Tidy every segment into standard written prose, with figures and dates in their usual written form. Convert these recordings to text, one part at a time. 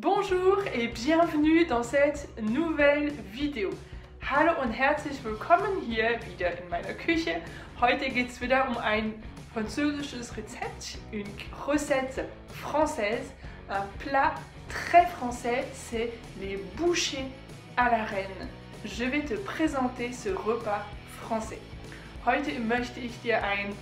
Bonjour et bienvenue dans cette nouvelle Video. Hallo und herzlich willkommen hier wieder in meiner Küche. Heute geht es wieder um ein französisches Rezept, une recette française, un plat très français, c'est les bouchées à la reine. Je vais te présenter ce repas français. Heute möchte ich dir ein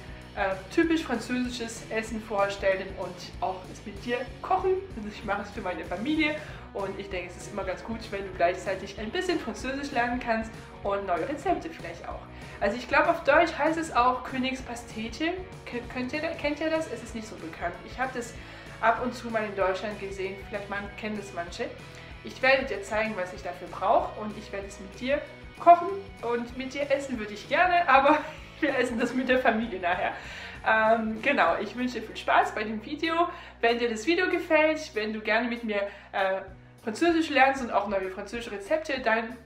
typisch französisches Essen vorstellen und auch es mit dir kochen. Also ich mache es für meine Familie und ich denke, es ist immer ganz gut, wenn du gleichzeitig ein bisschen Französisch lernen kannst und neue Rezepte vielleicht auch. Also ich glaube, auf Deutsch heißt es auch Königspastete. Kennt ihr das? Es ist nicht so bekannt. Ich habe das ab und zu mal in Deutschland gesehen, vielleicht kennen das manche. Ich werde dir zeigen, was ich dafür brauche und ich werde es mit dir kochen und mit dir essen würde ich gerne, aber wir essen das mit der Familie nachher. Genau, ich wünsche dir viel Spaß bei dem Video. Wenn dir das Video gefällt, wenn du gerne mit mir Französisch lernst und auch neue französische Rezepte, dann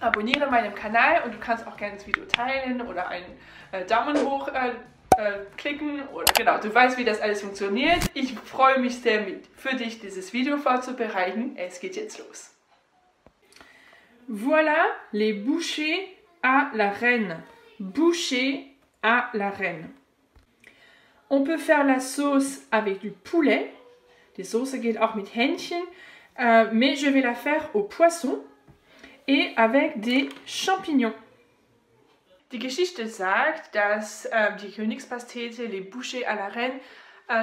abonniere meinen Kanal und du kannst auch gerne das Video teilen oder einen Daumen hoch klicken oder genau, du weißt, wie das alles funktioniert. Ich freue mich sehr für dich dieses Video vorzubereiten. Es geht jetzt los. Voilà les bouchées à la reine. Bouchées à la reine. On peut faire la sauce avec du poulet. Die Soße geht auch mit Hähnchen, mais je vais la faire au poisson et avec des champignons. Die Geschichte sagt, dass die Königspastete, les bouchées à la reine,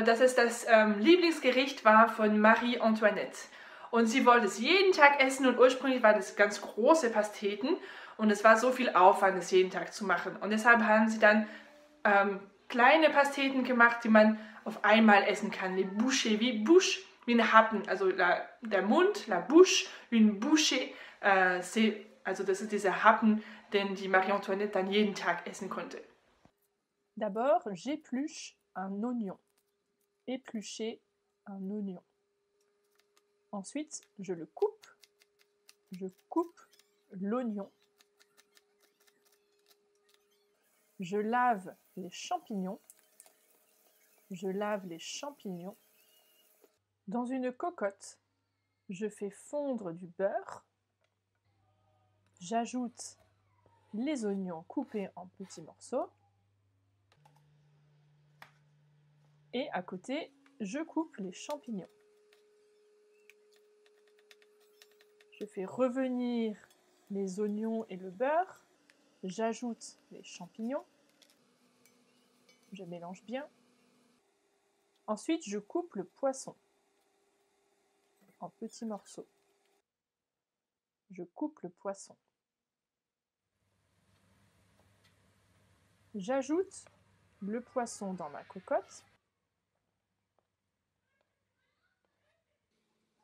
dass es das Lieblingsgericht war von Marie Antoinette. Und sie wollte es jeden Tag essen und ursprünglich waren das ganz große Pasteten und es war so viel Aufwand, es jeden Tag zu machen. Und deshalb haben sie dann kleine Pasteten gemacht, die man auf einmal essen kann. Les bouchées, wie Bouche, wie ein Happen, also der Mund, la bouche, une bouchée, also das ist dieser Happen, den die Marie Antoinette dann jeden Tag essen konnte. D'abord, j'épluche un oignon. Éplucher un oignon. Ensuite, je le coupe. Je coupe l'oignon. Je lave les champignons. Je lave les champignons. Dans une cocotte, je fais fondre du beurre. J'ajoute les oignons coupés en petits morceaux. Et à côté, je coupe les champignons. Je fais revenir les oignons et le beurre. J'ajoute les champignons. Je mélange bien. Ensuite, je coupe le poisson en petits morceaux. Je coupe le poisson. J'ajoute le poisson dans ma cocotte.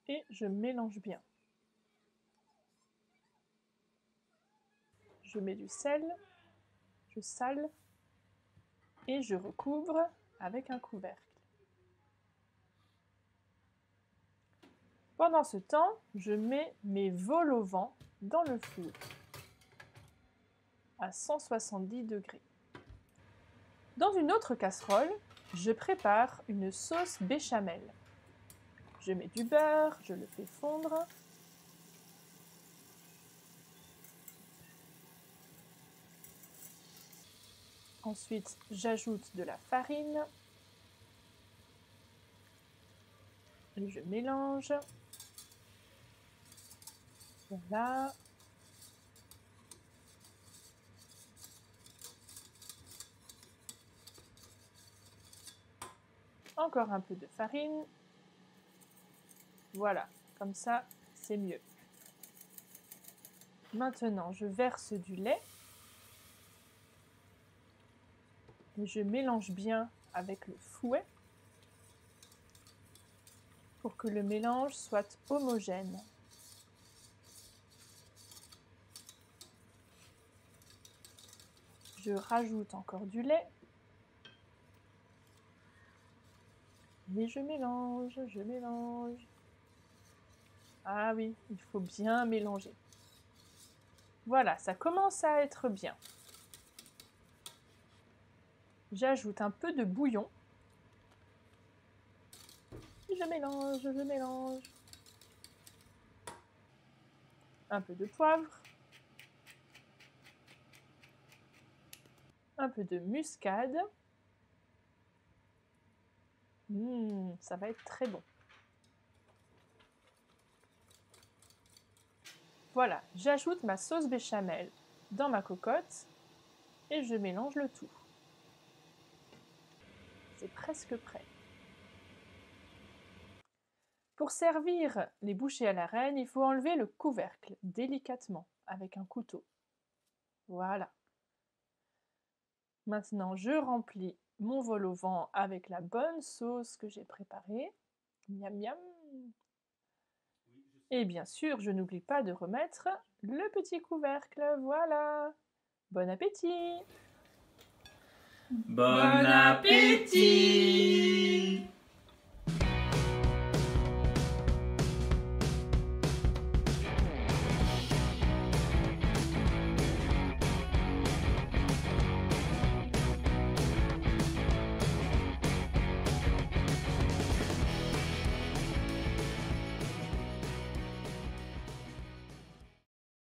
Et je mélange bien. Je mets du sel, je sale et je recouvre avec un couvercle. Pendant ce temps, je mets mes vols au vent dans le four à 170 degrés. Dans une autre casserole, je prépare une sauce béchamel. Je mets du beurre, je le fais fondre. Ensuite, j'ajoute de la farine. Et je mélange. Voilà. Encore un peu de farine. Voilà, comme ça, c'est mieux. Maintenant, je verse du lait. Et je mélange bien avec le fouet pour que le mélange soit homogène. Je rajoute encore du lait. Et je mélange, je mélange. Ah oui, il faut bien mélanger. Voilà, ça commence à être bien. J'ajoute un peu de bouillon. Je mélange, je mélange. Un peu de poivre. Un peu de muscade. Ça va être très bon. Voilà, j'ajoute ma sauce béchamel dans ma cocotte et je mélange le tout. C'est presque prêt. Pour servir les bouchées à la reine, il faut enlever le couvercle délicatement avec un couteau. Voilà. Maintenant, je remplis mon vol au vent avec la bonne sauce que j'ai préparée. Miam miam. Et bien sûr, je n'oublie pas de remettre le petit couvercle. Voilà. Bon appétit! Bon appétit!